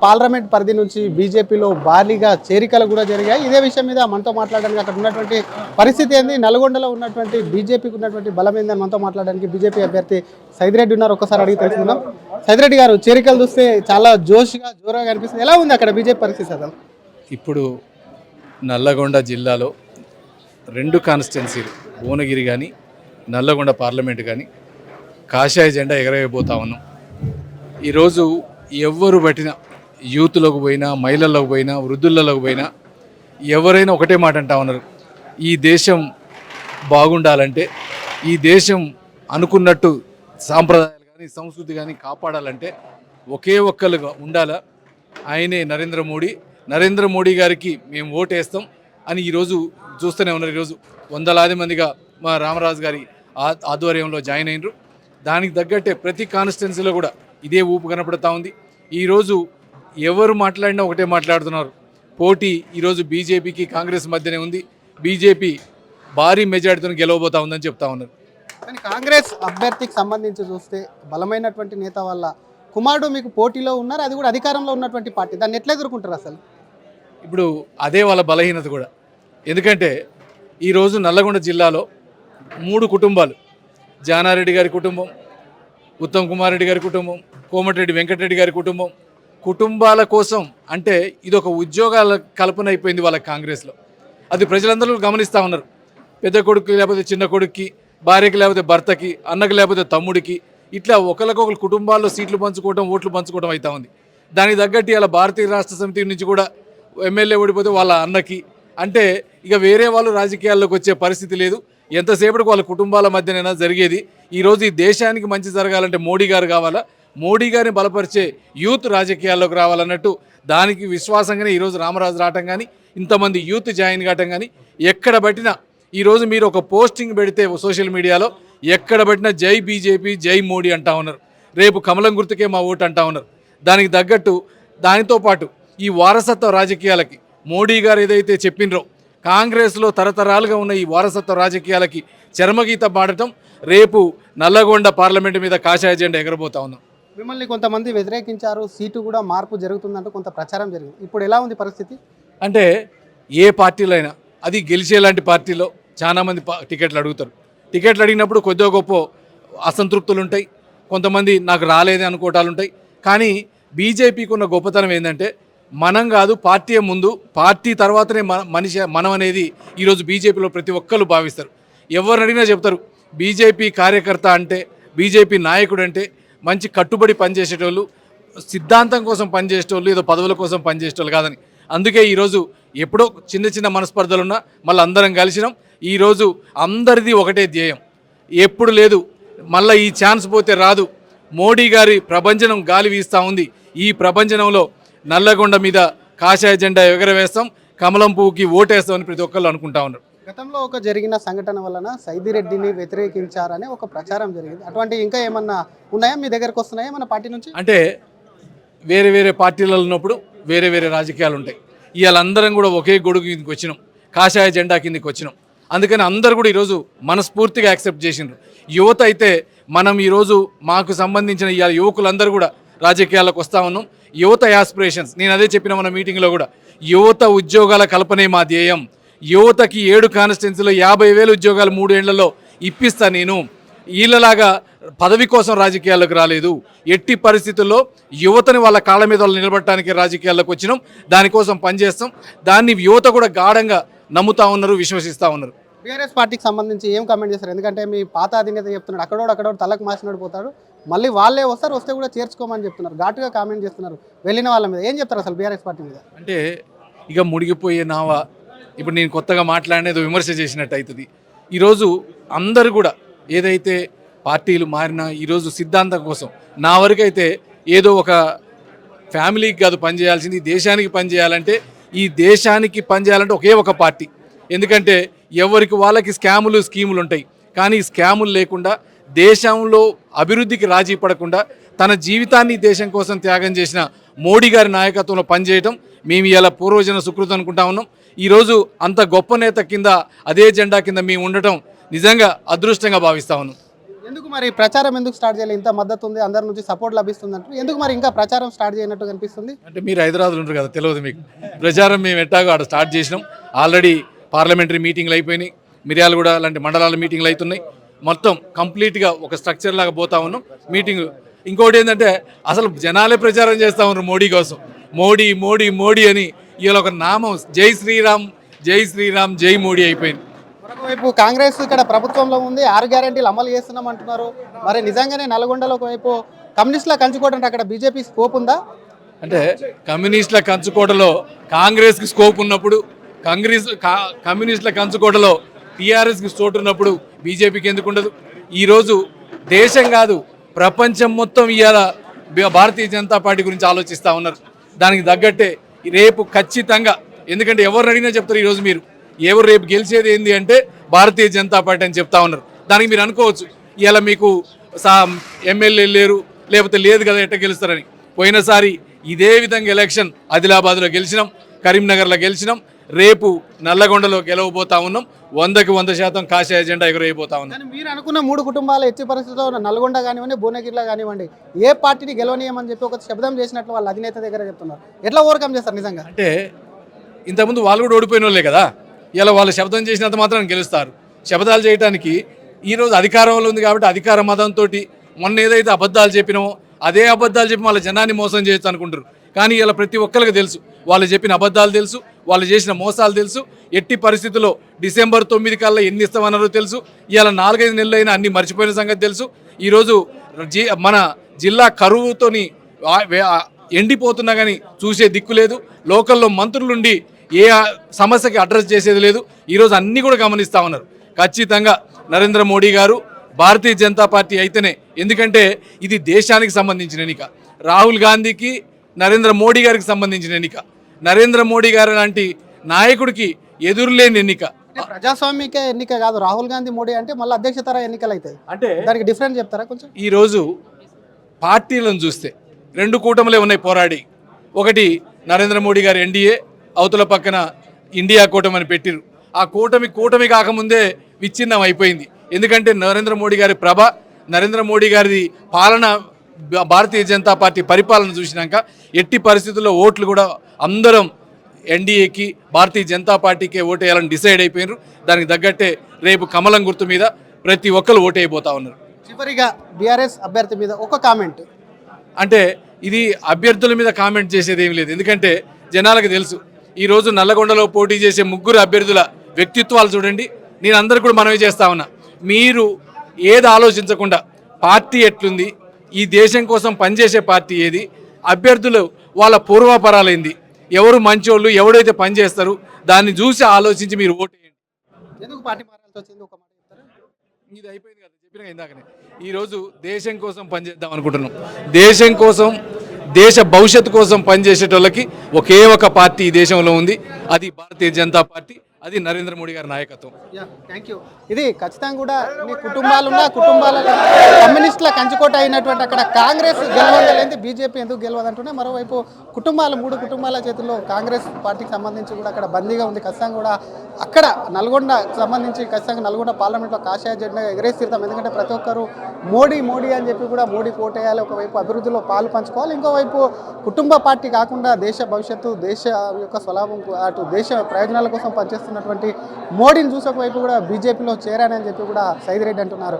Parliament పరిధి నుంచి బీజేపీలో భారీగా చేరికలు కూడా జరిగాయి. ఇదే విషయం మీద మనతో మాట్లాడడానికి అక్కడ ఉన్నటువంటి పరిస్థితి ఏంది, నల్గొండలో ఉన్నటువంటి బీజేపీకి ఉన్నటువంటి బలం ఏందని మనతో మాట్లాడడానికి బీజేపీ అభ్యర్థి సైదిరెడ్డి ఉన్నారు. ఒక్కసారి అడిగి తెలుసుకుందాం. సైదిరెడ్డి గారు, చేరికలు చూస్తే చాలా జోరుగా కనిపిస్తుంది. ఎలా ఉంది అక్కడ బీజేపీ పరిస్థితి అసలు? ఇప్పుడు నల్లగొండ జిల్లాలో 2 కాన్స్టిట్యున్సీలు, భువనగిరి కానీ నల్లగొండ పార్లమెంటు కానీ కాషాయ జెండా ఎగరవేయబోతా ఉన్నాం. ఈరోజు ఎవరు పట్టిన యూత్లకు పోయినా, మహిళలకు పోయినా, వృద్ధులకు పోయినా ఎవరైనా ఒకటే మాట అంటా ఉన్నారు, ఈ దేశం బాగుండాలంటే, ఈ దేశం అనుకున్నట్టు సాంప్రదాయాలు కానీ సంస్కృతి కానీ కాపాడాలంటే ఒకే ఒక్కరుగా ఉండాలా, ఆయనే నరేంద్ర మోడీ గారికి మేము ఓటేస్తాం అని ఈరోజు చూస్తూనే ఉన్నారు. ఈరోజు వందలాది మందిగా మా రామరాజు గారి ఆధ్వర్యంలో జాయిన్ అయినరు. దానికి తగ్గట్టే ప్రతి కాన్స్టిట్యున్సీలో కూడా ఇదే ఊపు కనపడుతూ ఉంది. ఈరోజు ఎవరు మాట్లాడినా ఒకటే మాట్లాడుతున్నారు, పోటీ ఈరోజు బీజేపీకి కాంగ్రెస్ మధ్యనే ఉంది, బీజేపీ భారీ మెజార్టీతో గెలవబోతా ఉందని చెప్తా ఉన్నారు. కానీ కాంగ్రెస్ అభ్యర్థికి సంబంధించి చూస్తే బలమైనటువంటి నేత వల్ల కుమారుడు మీకు పోటీలో ఉన్నారు, అది కూడా అధికారంలో ఉన్నటువంటి పార్టీ, దాన్ని ఎట్లా ఎదుర్కొంటారు అసలు? ఇప్పుడు అదే వాళ్ళ బలహీనత కూడా. ఎందుకంటే ఈరోజు నల్లగొండ జిల్లాలో 3 కుటుంబాలు, జానారెడ్డి గారి కుటుంబం, ఉత్తమ్ కుమార్ రెడ్డి గారి కుటుంబం, కోమటిరెడ్డి వెంకటరెడ్డి గారి కుటుంబాల కోసం అంటే ఇది ఒక ఉద్యోగాల కల్పన అయిపోయింది వాళ్ళ కాంగ్రెస్లో. అది ప్రజలందరూ గమనిస్తూ ఉన్నారు. పెద్ద కొడుకు లేకపోతే చిన్న కొడుక్కి, భార్యకి లేకపోతే భర్తకి, అన్నకి లేకపోతే తమ్ముడికి, ఇట్లా ఒకరికొకరు కుటుంబాల్లో సీట్లు పంచుకోవడం, ఓట్లు పంచుకోవడం అవుతా ఉంది. దానికి తగ్గట్టు ఇలా భారతీయ రాష్ట్ర సమితి నుంచి కూడా ఎమ్మెల్యే ఓడిపోతే వాళ్ళ అన్నకి, అంటే ఇక వేరే వాళ్ళు రాజకీయాల్లోకి వచ్చే పరిస్థితి లేదు. ఎంతసేపటికి వాళ్ళ కుటుంబాల మధ్యనైనా జరిగేది. ఈరోజు ఈ దేశానికి మంచి జరగాలంటే మోడీ గారు కావాలా, మోడీ గారిని బలపరిచే యూత్ రాజకీయాల్లోకి రావాలన్నట్టు దానికి విశ్వాసంగానే ఈరోజు రామరాజు రావటం కానీ, ఇంతమంది యూత్ జాయిన్ కావటం కానీ, ఎక్కడ పట్టినా ఈరోజు మీరు ఒక పోస్టింగ్ పెడితే సోషల్ మీడియాలో ఎక్కడ పట్టినా జై బీజేపీ, జై మోడీ అంటా ఉన్నారు. రేపు కమలం గుర్తుకే మా ఓటు అంటా ఉన్నారు. దానికి తగ్గట్టు దానితో పాటు ఈ వారసత్వ రాజకీయాలకి మోడీ గారు ఏదైతే చెప్పినరో, కాంగ్రెస్లో తరతరాలుగా ఉన్న ఈ వారసత్వ రాజకీయాలకి చర్మగీత పాడటం, రేపు నల్లగొండ పార్లమెంటు మీద కాషాయ జెండా ఎగరబోతా ఉన్నాం. మిమ్మల్ని కొంతమంది వ్యతిరేకించారు, సీటు కూడా మార్పు జరుగుతుందంటూ కొంత ప్రచారం జరిగింది. ఇప్పుడు ఎలా ఉంది పరిస్థితి? అంటే ఏ పార్టీలో అయినా, అది గెలిచేలాంటి పార్టీలో చాలామంది టికెట్లు అడుగుతారు. టికెట్లు అడిగినప్పుడు కొద్దిగా గొప్ప అసంతృప్తులు ఉంటాయి, కొంతమంది నాకు రాలేదే అనుకోవటాలు ఉంటాయి. కానీ బీజేపీకి ఉన్న గొప్పతనం ఏంటంటే, మనం కాదు పార్టీ ముందు, పార్టీ తర్వాతనే మనం అనేది ఈరోజు బీజేపీలో ప్రతి ఒక్కరు భావిస్తారు. ఎవరిని అడిగినా చెప్తారు, బీజేపీ కార్యకర్త అంటే, బీజేపీ నాయకుడు అంటే మంచి కట్టుబడి పనిచేసేటోళ్ళు, సిద్ధాంతం కోసం పనిచేసేటోళ్ళు, ఏదో పదవుల కోసం పనిచేసేటోళ్ళు కాదని. అందుకే ఈరోజు ఎప్పుడో చిన్న మనస్పర్ధలున్నా మళ్ళీ అందరం కలిసినాం. ఈరోజు అందరిది ఒకటే ధ్యేయం, ఎప్పుడు లేదు, మళ్ళీ ఈ ఛాన్స్ పోతే రాదు. మోడీ గారి ప్రభంజనం గాలి వీస్తూ ఉంది. ఈ ప్రభంజనంలో నల్లగొండ మీద కాషాయ జెండా ఎగరవేస్తాం, కమలం పువ్వుకి ఓటేస్తామని ప్రతి ఒక్కళ్ళు అనుకుంటా ఉన్నారు. గతంలో ఒక జరిగిన సంఘటన వలన సైదిరెడ్డిని వ్యతిరేకించారనే ఒక ప్రచారం జరిగింది. అటువంటి ఇంకా ఏమన్నా ఉన్నాయా మీ దగ్గరకు వస్తున్నాయా మన పార్టీ నుంచి? అంటే వేరే పార్టీలలో ఉన్నప్పుడు వేరే రాజకీయాలు ఉంటాయి. ఇవాళ అందరం కూడా ఒకే గొడుగు కిందకి వచ్చినాం, కాషాయ జెండా కిందకి వచ్చినాం. అందుకని అందరు కూడా ఈరోజు మనస్ఫూర్తిగా యాక్సెప్ట్ చేసిండ్రు. యువత అయితే మనం ఈరోజు మాకు సంబంధించిన ఇవాళ యువకులందరూ కూడా రాజకీయాల్లోకి వస్తూ ఉన్నాం. యువత యాస్పిరేషన్స్, నేను అదే చెప్పిన మన మీటింగ్లో కూడా, యువత ఉద్యోగాల కల్పనే మా ధ్యేయం. యువతకి 7 కాన్స్టిట్యున్సీలో 50,000 ఉద్యోగాలు 3 ఏళ్లలో ఇప్పిస్తా. నేను వీళ్ళలాగా పదవి కోసం రాజకీయాల్లోకి రాలేదు. ఎట్టి పరిస్థితుల్లో యువతని వాళ్ళ కాళ్ళ మీద వాళ్ళు నిలబడటానికి రాజకీయాల్లోకి వచ్చినాం. దానికోసం పనిచేస్తాం. దాన్ని యువత కూడా గాఢంగా నమ్ముతా ఉన్నారు, విశ్వసిస్తూ ఉన్నారు. బీఆర్ఎస్ పార్టీకి సంబంధించి ఏం కామెంట్ చేస్తారు? ఎందుకంటే మీ పాత అధినేత చెప్తున్నాడు, అక్కడోడు తలకు మార్చినట్టు పోతాడు, మళ్ళీ వాళ్ళే వస్తారు, వస్తే కూడా చేర్చుకోమని చెప్తున్నారు, ఘాటుగా కామెంట్ చేస్తున్నారు వెళ్ళిన వాళ్ళ మీద. ఏం చెప్తారు అసలు బీఆర్ఎస్ పార్టీ మీద? అంటే ఇక మునిగిపోయే నావా, ఇప్పుడు నేను కొత్తగా మాట్లాడినది విమర్శ చేసినట్టు అవుతుంది. ఈరోజు అందరూ కూడా ఏదైతే పార్టీలు మారినా ఈరోజు సిద్ధాంతం కోసం, నా వరకైతే ఏదో ఒక ఫ్యామిలీకి కాదు పనిచేయాల్సింది, దేశానికి పనిచేయాలంటే, ఈ దేశానికి పనిచేయాలంటే ఒకే ఒక పార్టీ. ఎందుకంటే ఎవరికి వాళ్ళకి స్కీములు ఉంటాయి, కానీ స్కాములు లేకుండా దేశంలో అభివృద్ధికి రాజీ పడకుండా తన జీవితాన్ని దేశం కోసం త్యాగం చేసిన మోడీ గారి నాయకత్వంలో పనిచేయడం మేము ఇలా పూర్వజన సుకృతం అనుకుంటా ఉన్నాం. ఈరోజు అంత గొప్ప నేత కింద, అదే జెండా కింద మేము ఉండటం నిజంగా అదృష్టంగా భావిస్తా ఉన్నాం. ఎందుకు మరి ప్రచారం ఎందుకు స్టార్ట్ చేయాలి? ఇంత మద్దతు ఉంది, అందరి నుంచి సపోర్ట్ లభిస్తుంది అంటారు, ఎందుకు మరి ఇంకా ప్రచారం స్టార్ట్ చేయనట్టు కనిపిస్తుంది? అంటే మీరు హైదరాబాద్లో ఉంటారు కదా, తెలియదు మీకు. ప్రచారం మేము ఎట్టాగో ఆడ స్టార్ట్ చేసినాం. ఆల్రెడీ పార్లమెంటరీ మీటింగ్లు అయిపోయినాయి, మిర్యాలగూడ లాంటి మండలాల మీటింగ్లు అవుతున్నాయి. మొత్తం కంప్లీట్గా ఒక స్ట్రక్చర్ లాగా పోతా ఉన్నాం మీటింగ్. ఇంకోటి ఏంటంటే అసలు జనాలే ప్రచారం చేస్తూ ఉన్నారు మోడీ కోసం. మోడీ మోడీ మోడీ అని ఇవాళ ఒక నామం జై శ్రీరామ్ జై శ్రీరామ్ జై మోడీ అయిపోయింది. మరొకవైపు కాంగ్రెస్ ఇక్కడ ప్రభుత్వంలో ఉంది, 6 గ్యారెంటీలు అమలు చేస్తున్నాం అంటున్నారు. మరి నిజంగానే నల్గొండలో ఒకవైపు కమ్యూనిస్టుల కంచుకోవడం అక్కడ బీజేపీ స్కోప్ ఉందా? అంటే కమ్యూనిస్టుల కంచుకోటలో కాంగ్రెస్కి స్కోప్ ఉన్నప్పుడు, కమ్యూనిస్టుల కంచుకోటలో టీఆర్ఎస్కి చోటు ఉన్నప్పుడు బీజేపీకి ఎందుకు ఉండదు? ఈరోజు దేశం కాదు ప్రపంచం మొత్తం ఇవాళ భారతీయ జనతా పార్టీ గురించి ఆలోచిస్తూ ఉన్నారు. దానికి తగ్గట్టే రేపు ఖచ్చితంగా, ఎందుకంటే ఎవరు అడిగినా చెప్తారు ఈరోజు మీరు ఎవరు రేపు గెలిచేది ఏంది అంటే భారతీయ జనతా పార్టీ అని చెప్తా ఉన్నారు. దానికి మీరు అనుకోవచ్చు ఇలా మీకు ఎమ్మెల్యే లేరు, లేకపోతే లేదు కదా ఎట్ట గెలుస్తారని. పోయినసారి ఇదే విధంగా ఎలక్షన్ ఆదిలాబాద్లో గెలిచినాం, కరీంనగర్లో గెలిచినాం, రేపు నల్లగొండలో గెలవబోతా ఉన్నాం. 100కి 100% కాషాయ ఎజెండా ఎగురైపోతా ఉన్నాం. కానీ మీరు అనుకున్న 3 కుటుంబాలు ఎట్టి పరిస్థితుల్లో నల్గొండ కానివ్వండి, భువనగిరిలో కానివ్వండి, ఏ పార్టీని గెలవనీయమని చెప్పి ఒక శబ్దం చేసినట్లు వాళ్ళ అధినేత దగ్గర చెప్తున్నారు. ఎట్లా ఓవర్కమ్ చేస్తారు నిజంగా? అంటే ఇంతకుముందు వాళ్ళు కూడా ఓడిపోయిన వాళ్ళే కదా, ఇలా వాళ్ళు శబ్దం చేసినంత మాత్రం గెలుస్తారు. శబ్దాలు చేయడానికి ఈరోజు అధికారంలో ఉంది కాబట్టి అధికార మతంతో మొన్న ఏదైతే అబద్ధాలు చెప్పినామో అదే అబద్ధాలు చెప్పి వాళ్ళ జనాన్ని మోసం చేయొచ్చు అనుకుంటారు. కానీ ఇలా ప్రతి ఒక్కరికి తెలుసు వాళ్ళు చెప్పిన అబద్ధాలు తెలుసు, వాళ్ళు చేసిన మోసాలు తెలుసు. ఎట్టి పరిస్థితుల్లో డిసెంబర్ 9 కల్లా ఎన్ని ఇస్తామన్నారో తెలుసు. ఇవాళ 4-5 నెలలైనా అన్ని మర్చిపోయిన సంగతి తెలుసు. ఈరోజు మన జిల్లా కరువుతోని ఎండిపోతున్నా కానీ చూసే దిక్కు లేదు. లోకల్లో మంత్రులుండి ఏ సమస్యకి అడ్రస్ చేసేది లేదు. ఈరోజు అన్నీ కూడా గమనిస్తూ ఉన్నారు. ఖచ్చితంగా నరేంద్ర మోడీ గారు భారతీయ జనతా పార్టీ అయితేనే, ఎందుకంటే ఇది దేశానికి సంబంధించిన ఎన్నిక, రాహుల్ గాంధీకి నరేంద్ర మోడీ గారికి సంబంధించిన ఎన్నిక. నరేంద్ర మోడీ గారు లాంటి నాయకుడికి ఎదురులేని ఎన్నిక. ప్రజాస్వామిక ఎన్నిక కాదు, రాహుల్ గాంధీ మోడీ అంటే మళ్ళీ అధ్యక్షతర ఎన్నికలు అవుతాయి. అంటే దానికి డిఫరెంట్ చెప్తారా కొంచెం? ఈరోజు పార్టీలను చూస్తే 2 కూటములే ఉన్నాయి పోరాడి. ఒకటి నరేంద్ర మోడీ గారు ఎన్డీఏ, అవతల పక్కన ఇండియా కూటమి అని పెట్టిరు. ఆ కూటమి కాకముందే విచ్ఛిన్నం అయిపోయింది. ఎందుకంటే నరేంద్ర మోడీ గారి ప్రభ, నరేంద్ర మోడీ గారి పాలన, భారతీయ జనతా పార్టీ పరిపాలన చూసినాక ఎట్టి పరిస్థితుల్లో ఓట్లు కూడా అందరం ఎన్డీఏకి, భారతీయ జనతా పార్టీకే ఓటేయాలని డిసైడ్ అయిపోయినారు. దానికి తగ్గట్టే రేపు కమలం గుర్తు మీద ప్రతి ఒక్కరు ఓటైపోతా ఉన్నారు. చివరిగా బీఆర్ఎస్ అభ్యర్థి మీద ఒక కామెంట్. అంటే ఇది అభ్యర్థుల మీద కామెంట్ చేసేది ఏమి లేదు, ఎందుకంటే జనాలకు తెలుసు. ఈరోజు నల్లగొండలో పోటీ చేసే 3 అభ్యర్థుల వ్యక్తిత్వాలు చూడండి. నేను అందరికీ కూడా మనవి చేస్తా ఉన్నా, మీరు ఏది ఆలోచించకుండా పార్టీ ఎట్లుంది, ఈ దేశం కోసం పనిచేసే పార్టీ ఏది, అభ్యర్థులు వాళ్ళ పూర్వాపరాలైంది, ఎవరు మంచోళ్ళు, ఎవడైతే పనిచేస్తారు దాన్ని చూసి ఆలోచించి మీరు ఓటు వేయండి. ఎందుకు పార్టీ మారాల్సి వచ్చింది? ఒక మాట చెప్తారా? ఇది అయిపోయింది కదా, చెప్పిన ఇందాకనే. ఈరోజు దేశం కోసం పనిచేద్దాం అనుకుంటున్నాం. దేశం కోసం, దేశ భవిష్యత్తు కోసం పనిచేసేటోళ్ళకి ఒకే ఒక పార్టీ ఈ దేశంలో ఉంది, అది భారతీయ జనతా పార్టీ, అది నరేంద్ర మోడీ గారి నాయకత్వం. Thank you. ఇది ఖచ్చితంగా కూడా మీ కుటుంబాలున్న కుటుంబాలలో కమ్యూనిస్టుల కంచుకోట అయినటువంటి అక్కడ కాంగ్రెస్ గెలవలేంది, బీజేపీ ఎందుకు గెలవదంటూనే మరోవైపు కుటుంబాలు, 3 కుటుంబాల చేతుల్లో కాంగ్రెస్ పార్టీకి సంబంధించి కూడా అక్కడ బందీగా ఉంది. ఖచ్చితంగా కూడా అక్కడ నల్గొండకు సంబంధించి ఖచ్చితంగా నల్గొండ పార్లమెంట్లో కాషాయ జెండా ఎగరేసి తీరుతాం. ఎందుకంటే ప్రతి ఒక్కరు మోడీ మోడీ అని చెప్పి కూడా మోడీ కోటేయాలి, ఒకవైపు అభివృద్ధిలో పాలు పంచుకోవాలి, ఇంకోవైపు కుటుంబ పార్టీ కాకుండా దేశ భవిష్యత్తు, దేశ యొక్క స్వలాభం, అటు దేశ ప్రయోజనాల కోసం పనిచేస్తున్నటువంటి మోడీని చూసే వైపు కూడా బీజేపీలో చేరానని చెప్పి కూడా సైదిరెడ్డి అంటున్నారు.